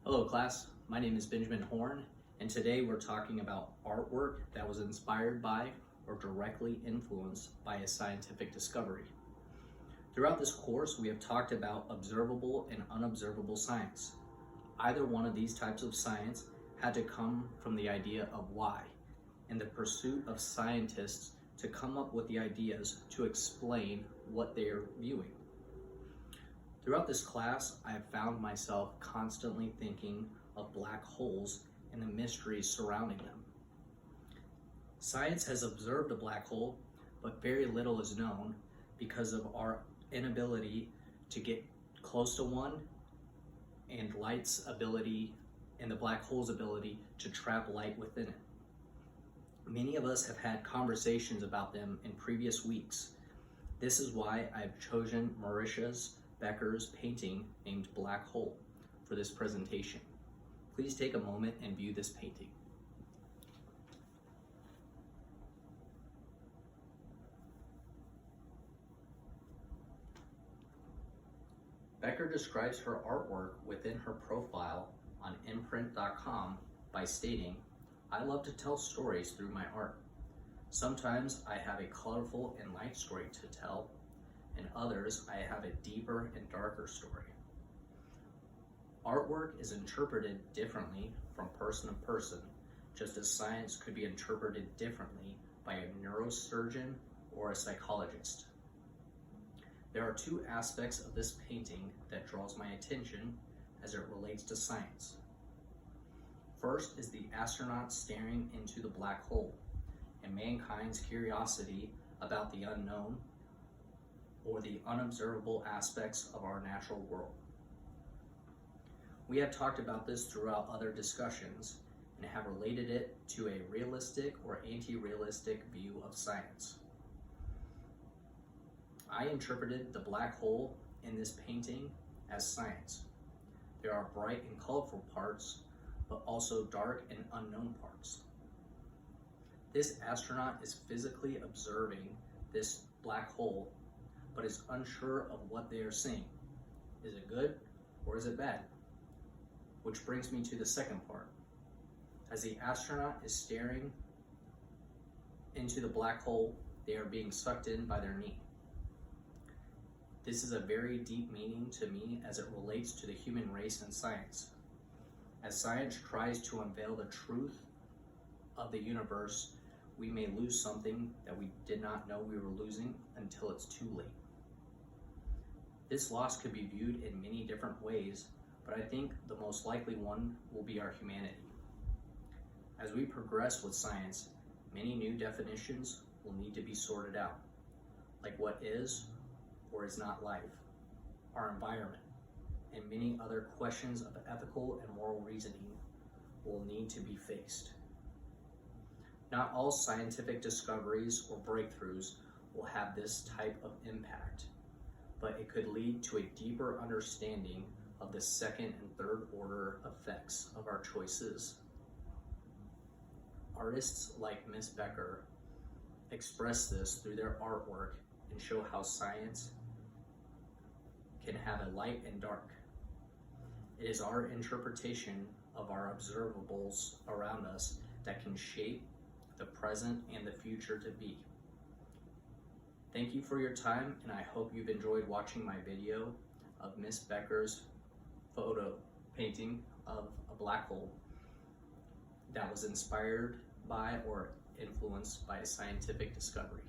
Hello class, my name is Benjamin Horn, and today we're talking about artwork that was inspired by or directly influenced by a scientific discovery. Throughout this course, we have talked about observable and unobservable science. Either one of these types of science had to come from the idea of why, and the pursuit of scientists to come up with the ideas to explain what they are viewing. Throughout this class, I have found myself constantly thinking of black holes and the mysteries surrounding them. Science has observed a black hole, but very little is known because of our inability to get close to one and light's ability and the black hole's ability to trap light within it. Many of us have had conversations about them in previous weeks. This is why I've chosen Marisha Becker's painting named Black Hole for this presentation. Please take a moment and view this painting. Becker describes her artwork within her profile on imprint.com by stating, "I love to tell stories through my art. Sometimes I have a colorful and light story to tell, and others I have a deeper and darker story." Artwork is interpreted differently from person to person, just as science could be interpreted differently by a neurosurgeon or a psychologist. There are two aspects of this painting that draws my attention as it relates to science. First is the astronaut staring into the black hole and mankind's curiosity about the unknown or the unobservable aspects of our natural world. We have talked about this throughout other discussions and have related it to a realistic or anti-realistic view of science. I interpreted the black hole in this painting as science. There are bright and colorful parts, but also dark and unknown parts. This astronaut is physically observing this black hole, but is unsure of what they are seeing. Is it good or is it bad? Which brings me to the second part. As the astronaut is staring into the black hole, they are being sucked in by their knee. This is a very deep meaning to me as it relates to the human race and science. As science tries to unveil the truth of the universe, we may lose something that we did not know we were losing until it's too late. This loss could be viewed in many different ways, but I think the most likely one will be our humanity. As we progress with science, many new definitions will need to be sorted out, like what is or is not life, our environment, and many other questions of ethical and moral reasoning will need to be faced. Not all scientific discoveries or breakthroughs will have this type of impact, but it could lead to a deeper understanding of the second and third order effects of our choices. Artists like Miss Becker express this through their artwork and show how science can have a light and dark. It is our interpretation of our observables around us that can shape the present and the future to be. Thank you for your time, and I hope you've enjoyed watching my video of Miss Becker's photo painting of a black hole that was inspired by or influenced by a scientific discovery.